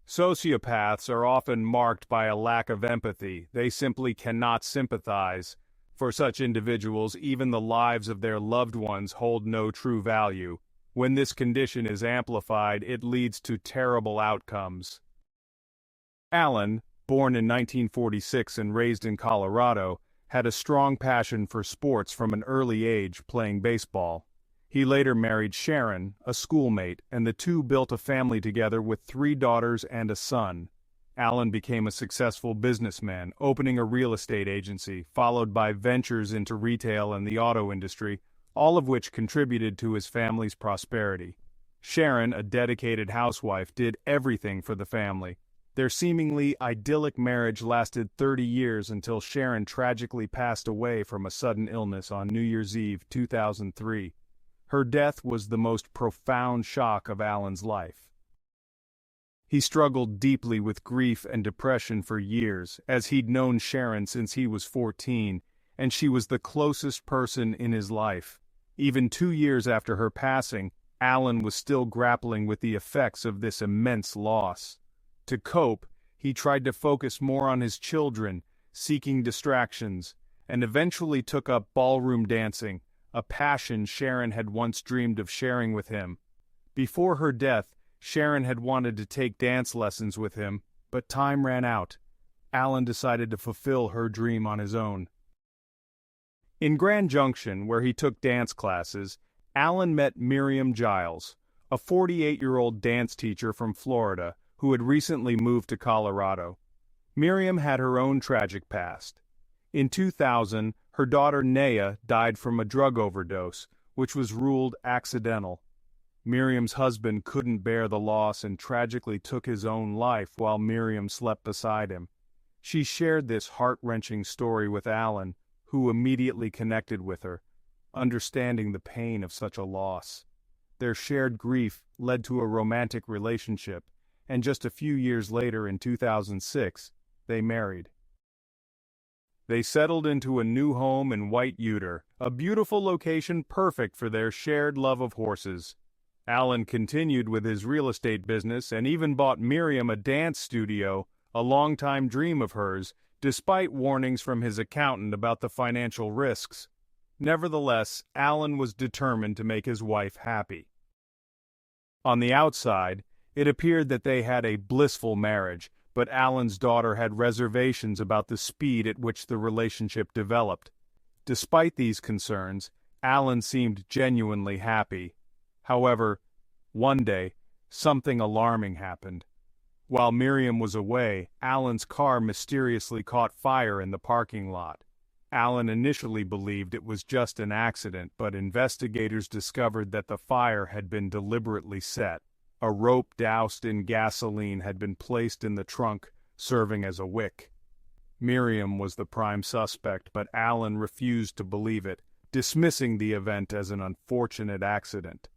Sociopaths are often marked by a lack of empathy. They simply cannot sympathize. For such individuals, even the lives of their loved ones hold no true value. When this condition is amplified, it leads to terrible outcomes. Alan, born in 1946 and raised in Colorado, had a strong passion for sports from an early age, playing baseball. He later married Sharon, a schoolmate, and the two built a family together with 3 daughters and a son. Alan became a successful businessman, opening a real estate agency, followed by ventures into retail and the auto industry, all of which contributed to his family's prosperity. Sharon, a dedicated housewife, did everything for the family. Their seemingly idyllic marriage lasted 30 years until Sharon tragically passed away from a sudden illness on New Year's Eve 2003. Her death was the most profound shock of Alan's life. He struggled deeply with grief and depression for years, as he'd known Sharon since he was 14, and she was the closest person in his life. Even 2 years after her passing, Alan was still grappling with the effects of this immense loss. To cope, he tried to focus more on his children, seeking distractions, and eventually took up ballroom dancing, a passion Sharon had once dreamed of sharing with him. Before her death, Sharon had wanted to take dance lessons with him, but time ran out. Alan decided to fulfill her dream on his own. In Grand Junction, where he took dance classes, Alan met Miriam Giles, a 48-year-old dance teacher from Florida who had recently moved to Colorado. Miriam had her own tragic past. In 2000, her daughter Naya died from a drug overdose, which was ruled accidental. Miriam's husband couldn't bear the loss and tragically took his own life while Miriam slept beside him. She shared this heart-wrenching story with Alan, who immediately connected with her, understanding the pain of such a loss. Their shared grief led to a romantic relationship, and just a few years later in 2006, they married. They settled into a new home in White Uter, a beautiful location perfect for their shared love of horses. Alan continued with his real estate business and even bought Miriam a dance studio, a longtime dream of hers, despite warnings from his accountant about the financial risks. Nevertheless, Alan was determined to make his wife happy. On the outside, it appeared that they had a blissful marriage, but Alan's daughter had reservations about the speed at which the relationship developed. Despite these concerns, Alan seemed genuinely happy. However, one day, something alarming happened. While Miriam was away, Alan's car mysteriously caught fire in the parking lot. Alan initially believed it was just an accident, but investigators discovered that the fire had been deliberately set. A rope doused in gasoline had been placed in the trunk, serving as a wick. Miriam was the prime suspect, but Alan refused to believe it, dismissing the event as an unfortunate accident.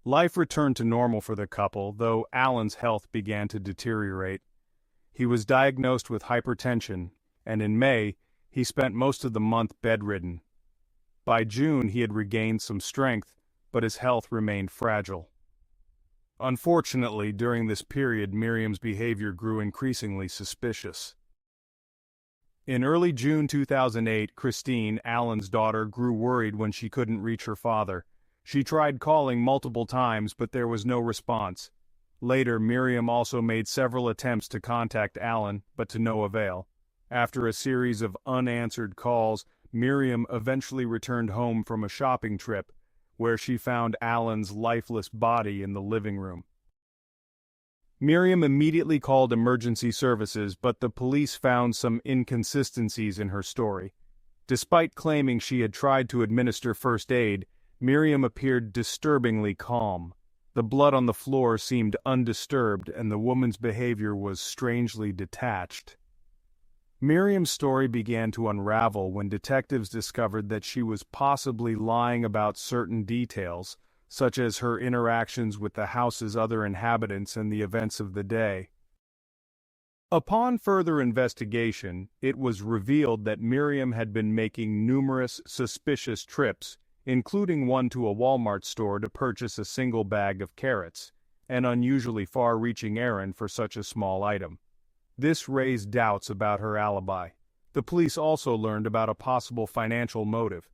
Life returned to normal for the couple, though Alan's health began to deteriorate. He was diagnosed with hypertension, and in May, he spent most of the month bedridden. By June, he had regained some strength, but his health remained fragile. Unfortunately, during this period, Miriam's behavior grew increasingly suspicious. In early June 2008, Christine, Alan's daughter, grew worried when she couldn't reach her father. She tried calling multiple times, but there was no response. Later, Miriam also made several attempts to contact Alan, but to no avail. After a series of unanswered calls, Miriam eventually returned home from a shopping trip, where she found Alan's lifeless body in the living room. Miriam immediately called emergency services, but the police found some inconsistencies in her story. Despite claiming she had tried to administer first aid, Miriam appeared disturbingly calm. The blood on the floor seemed undisturbed, and the woman's behavior was strangely detached. Miriam's story began to unravel when detectives discovered that she was possibly lying about certain details, such as her interactions with the house's other inhabitants and the events of the day. Upon further investigation, it was revealed that Miriam had been making numerous suspicious trips, including one to a Walmart store to purchase a single bag of carrots. an unusually far-reaching errand for such a small item. This raised doubts about her alibi. The police also learned about a possible financial motive.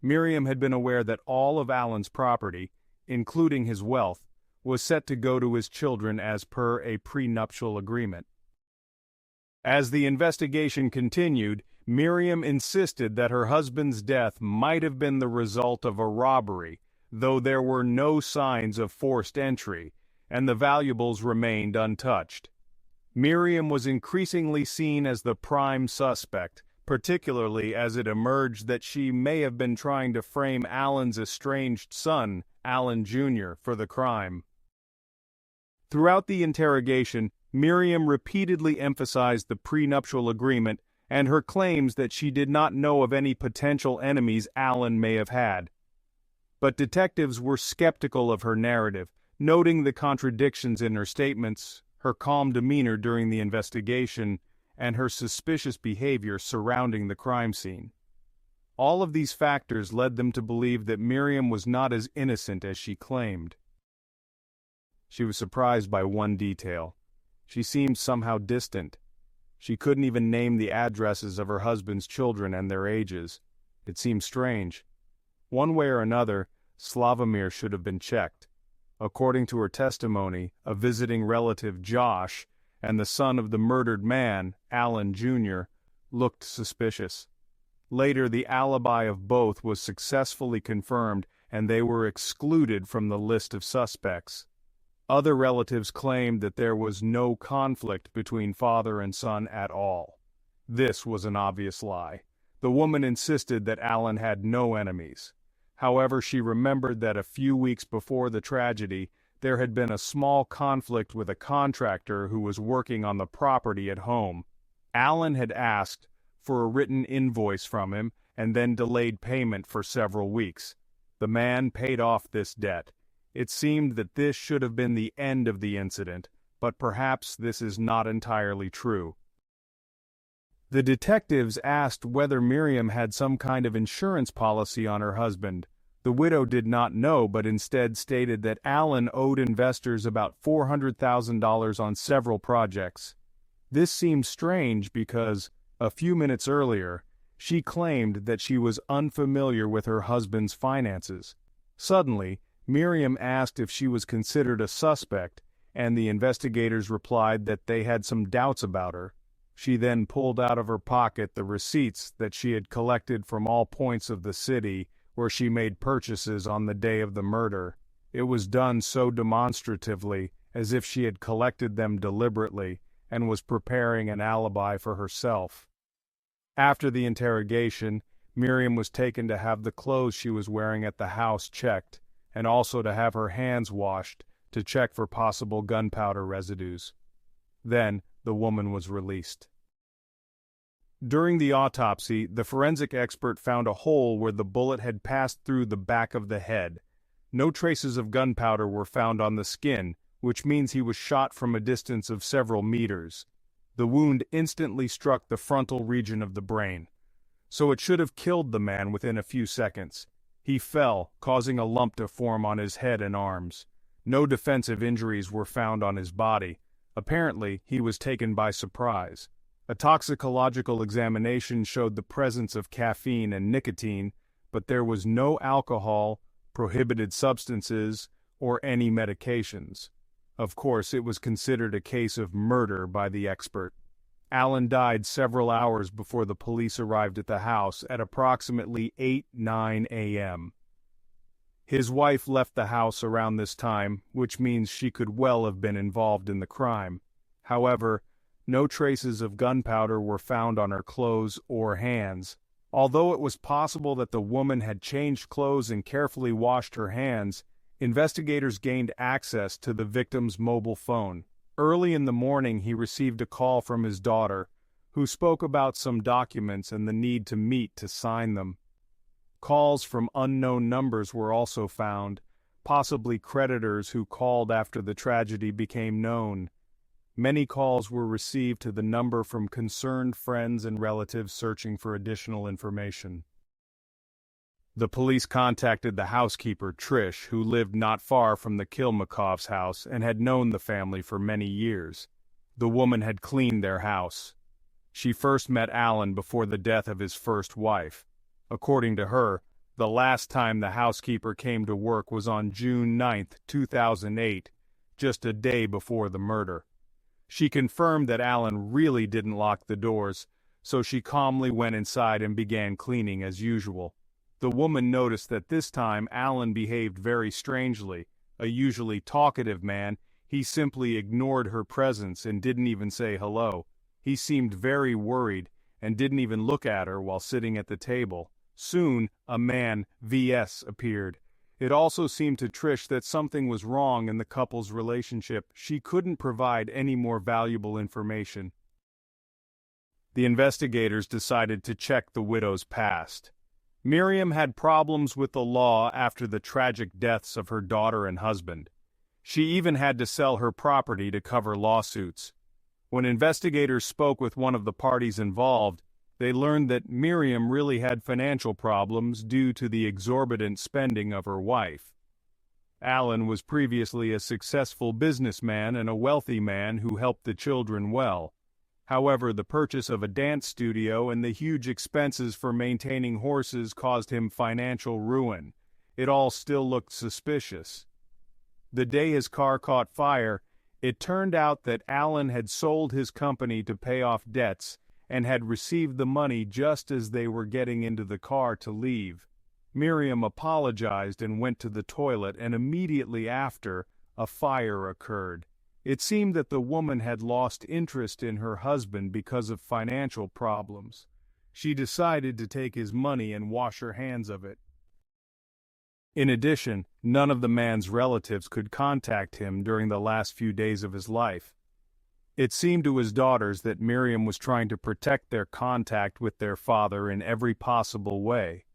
Miriam had been aware that all of Alan's property, including his wealth, was set to go to his children as per a prenuptial agreement. As the investigation continued, Miriam insisted that her husband's death might have been the result of a robbery, though there were no signs of forced entry, and the valuables remained untouched. Miriam was increasingly seen as the prime suspect, particularly as it emerged that she may have been trying to frame Alan's estranged son, Alan Jr., for the crime. Throughout the interrogation, Miriam repeatedly emphasized the prenuptial agreement and her claims that she did not know of any potential enemies Alan may have had. But detectives were skeptical of her narrative, noting the contradictions in her statements, her calm demeanor during the investigation, and her suspicious behavior surrounding the crime scene. All of these factors led them to believe that Miriam was not as innocent as she claimed. She was surprised by one detail. She seemed somehow distant. She couldn't even name the addresses of her husband's children and their ages. It seemed strange. One way or another, Slavomir should have been checked. According to her testimony, a visiting relative, Josh, and the son of the murdered man, Alan Jr., looked suspicious. Later, the alibi of both was successfully confirmed, and they were excluded from the list of suspects. Other relatives claimed that there was no conflict between father and son at all. This was an obvious lie. The woman insisted that Alan had no enemies. However, she remembered that a few weeks before the tragedy, there had been a small conflict with a contractor who was working on the property at home. Alan had asked for a written invoice from him and then delayed payment for several weeks. The man paid off this debt. It seemed that this should have been the end of the incident, but perhaps this is not entirely true. The detectives asked whether Miriam had some kind of insurance policy on her husband. The widow did not know, but instead stated that Alan owed investors about $400,000 on several projects. This seemed strange because, a few minutes earlier, she claimed that she was unfamiliar with her husband's finances. Suddenly, Miriam asked if she was considered a suspect, and the investigators replied that they had some doubts about her. She then pulled out of her pocket the receipts that she had collected from all points of the city where she made purchases on the day of the murder. It was done so demonstratively, as if she had collected them deliberately and was preparing an alibi for herself. After the interrogation, Miriam was taken to have the clothes she was wearing at the house checked, and also to have her hands washed to check for possible gunpowder residues. Then, the woman was released. During the autopsy, the forensic expert found a hole where the bullet had passed through the back of the head. No traces of gunpowder were found on the skin, which means he was shot from a distance of several meters. The wound instantly struck the frontal region of the brain, so it should have killed the man within a few seconds. He fell, causing a lump to form on his head and arms. No defensive injuries were found on his body. Apparently, he was taken by surprise. A toxicological examination showed the presence of caffeine and nicotine, but there was no alcohol, prohibited substances, or any medications. Of course, it was considered a case of murder by the expert. Alan died several hours before the police arrived at the house at approximately 8:09 a.m. His wife left the house around this time, which means she could well have been involved in the crime. However, no traces of gunpowder were found on her clothes or hands. Although it was possible that the woman had changed clothes and carefully washed her hands, investigators gained access to the victim's mobile phone. Early in the morning, he received a call from his daughter, who spoke about some documents and the need to meet to sign them. Calls from unknown numbers were also found, possibly creditors who called after the tragedy became known. Many calls were received to the number from concerned friends and relatives searching for additional information. The police contacted the housekeeper, Trish, who lived not far from the Khilmikov's house and had known the family for many years. The woman had cleaned their house. She first met Alan before the death of his first wife. According to her, the last time the housekeeper came to work was on June 9, 2008, just a day before the murder. She confirmed that Alan really didn't lock the doors, so she calmly went inside and began cleaning as usual. The woman noticed that this time Alan behaved very strangely. A usually talkative man, he simply ignored her presence and didn't even say hello. He seemed very worried and didn't even look at her while sitting at the table. Soon, a man, VS, appeared. It also seemed to Trish that something was wrong in the couple's relationship. She couldn't provide any more valuable information. The investigators decided to check the widow's past. Miriam had problems with the law after the tragic deaths of her daughter and husband. She even had to sell her property to cover lawsuits. When investigators spoke with one of the parties involved, they learned that Miriam really had financial problems due to the exorbitant spending of her wife. Alan was previously a successful businessman and a wealthy man who helped the children well. However, the purchase of a dance studio and the huge expenses for maintaining horses caused him financial ruin. It all still looked suspicious. The day his car caught fire, it turned out that Alan had sold his company to pay off debts and had received the money just as they were getting into the car to leave. Miriam apologized and went to the toilet, and immediately after, a fire occurred. It seemed that the woman had lost interest in her husband because of financial problems. She decided to take his money and wash her hands of it. In addition, none of the man's relatives could contact him during the last few days of his life. It seemed to his daughters that Miriam was trying to protect their contact with their father in every possible way.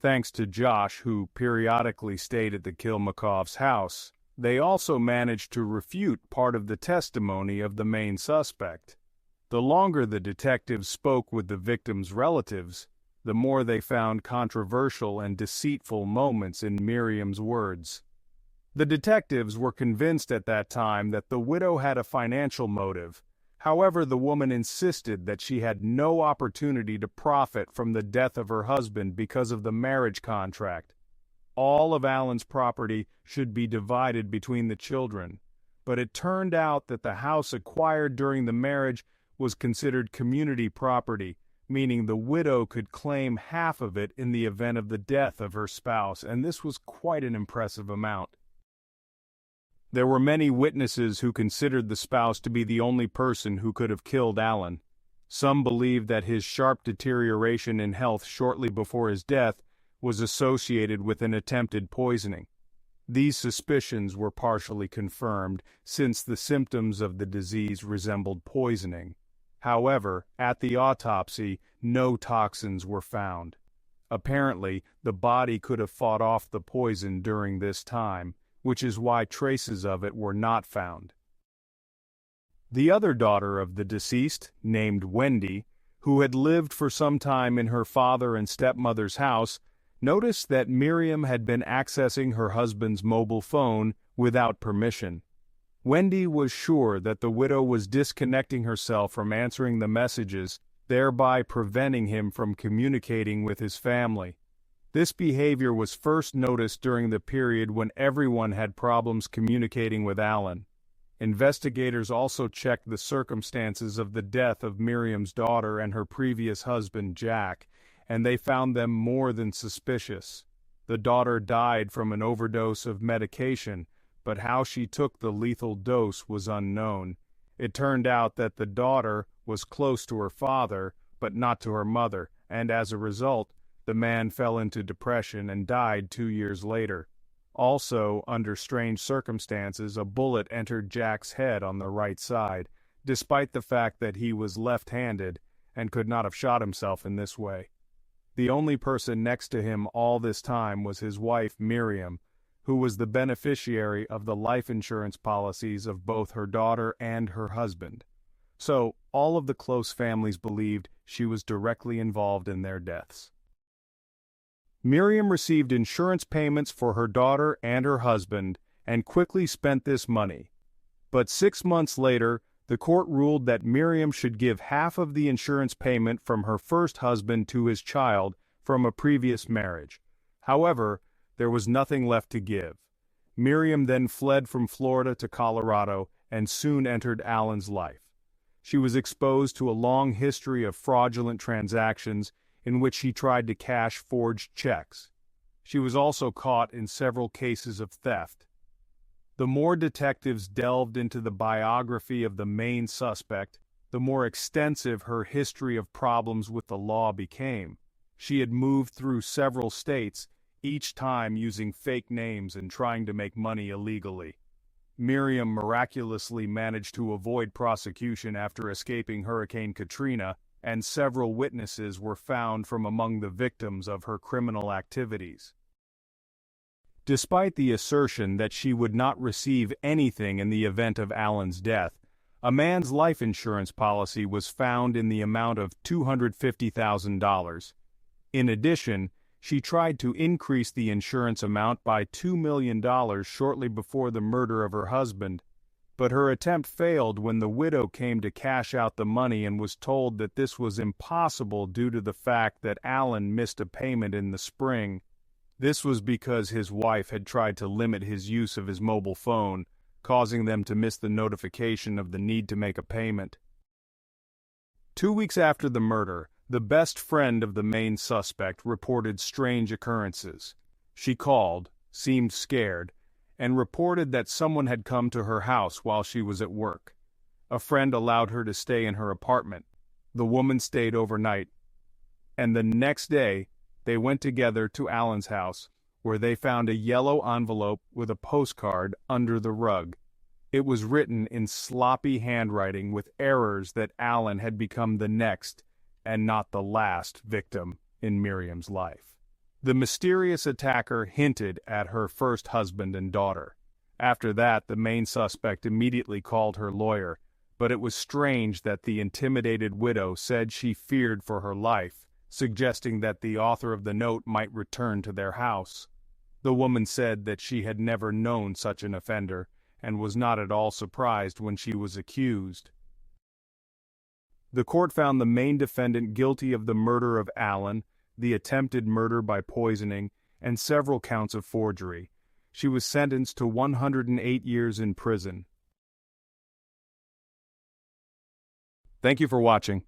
Thanks to Josh, who periodically stayed at the Khilmikov's house, they also managed to refute part of the testimony of the main suspect. The longer the detectives spoke with the victim's relatives, the more they found controversial and deceitful moments in Miriam's words. The detectives were convinced at that time that the widow had a financial motive. However, the woman insisted that she had no opportunity to profit from the death of her husband because of the marriage contract. All of Alan's property should be divided between the children, but it turned out that the house acquired during the marriage was considered community property, meaning the widow could claim half of it in the event of the death of her spouse, and this was quite an impressive amount. There were many witnesses who considered the spouse to be the only person who could have killed Alan. Some believed that his sharp deterioration in health shortly before his death was associated with an attempted poisoning. These suspicions were partially confirmed, since the symptoms of the disease resembled poisoning. However, at the autopsy, no toxins were found. Apparently, the body could have fought off the poison during this time, which is why traces of it were not found. The other daughter of the deceased, named Wendy, who had lived for some time in her father and stepmother's house, noticed that Miriam had been accessing her husband's mobile phone without permission. Wendy was sure that the widow was disconnecting herself from answering the messages, thereby preventing him from communicating with his family. This behavior was first noticed during the period when everyone had problems communicating with Alan. Investigators also checked the circumstances of the death of Miriam's daughter and her previous husband, Jack, and they found them more than suspicious. The daughter died from an overdose of medication, but how she took the lethal dose was unknown. It turned out that the daughter was close to her father, but not to her mother, and as a result, the man fell into depression and died 2 years later. Also, under strange circumstances, a bullet entered Jack's head on the right side, despite the fact that he was left-handed and could not have shot himself in this way. The only person next to him all this time was his wife, Miriam, who was the beneficiary of the life insurance policies of both her daughter and her husband. So, all of the close families believed she was directly involved in their deaths. Miriam received insurance payments for her daughter and her husband, and quickly spent this money. But 6 months later, the court ruled that Miriam should give half of the insurance payment from her first husband to his child from a previous marriage. However, there was nothing left to give. Miriam then fled from Florida to Colorado and soon entered Alan's life. She was exposed to a long history of fraudulent transactions in which she tried to cash forged checks. She was also caught in several cases of theft. The more detectives delved into the biography of the main suspect, the more extensive her history of problems with the law became. She had moved through several states, each time using fake names and trying to make money illegally. Miriam miraculously managed to avoid prosecution after escaping Hurricane Katrina, and several witnesses were found from among the victims of her criminal activities. Despite the assertion that she would not receive anything in the event of Alan's death, a man's life insurance policy was found in the amount of $250,000. In addition, she tried to increase the insurance amount by $2 million shortly before the murder of her husband, but her attempt failed when the widow came to cash out the money and was told that this was impossible due to the fact that Alan missed a payment in the spring. This was because his wife had tried to limit his use of his mobile phone, causing them to miss the notification of the need to make a payment. 2 weeks after the murder, the best friend of the main suspect reported strange occurrences. She called, seemed scared, and reported that someone had come to her house while she was at work. A friend allowed her to stay in her apartment. The woman stayed overnight, and the next day, they went together to Alan's house, where they found a yellow envelope with a postcard under the rug. It was written in sloppy handwriting with errors that Alan had become the next, and not the last, victim in Miriam's life. The mysterious attacker hinted at her first husband and daughter. After that, the main suspect immediately called her lawyer, but it was strange that the intimidated widow said she feared for her life, suggesting that the author of the note might return to their house. The woman said that she had never known such an offender, and was not at all surprised when she was accused. The court found the main defendant guilty of the murder of Alan, the attempted murder by poisoning, and several counts of forgery. She was sentenced to 108 years in prison. Thank you for watching.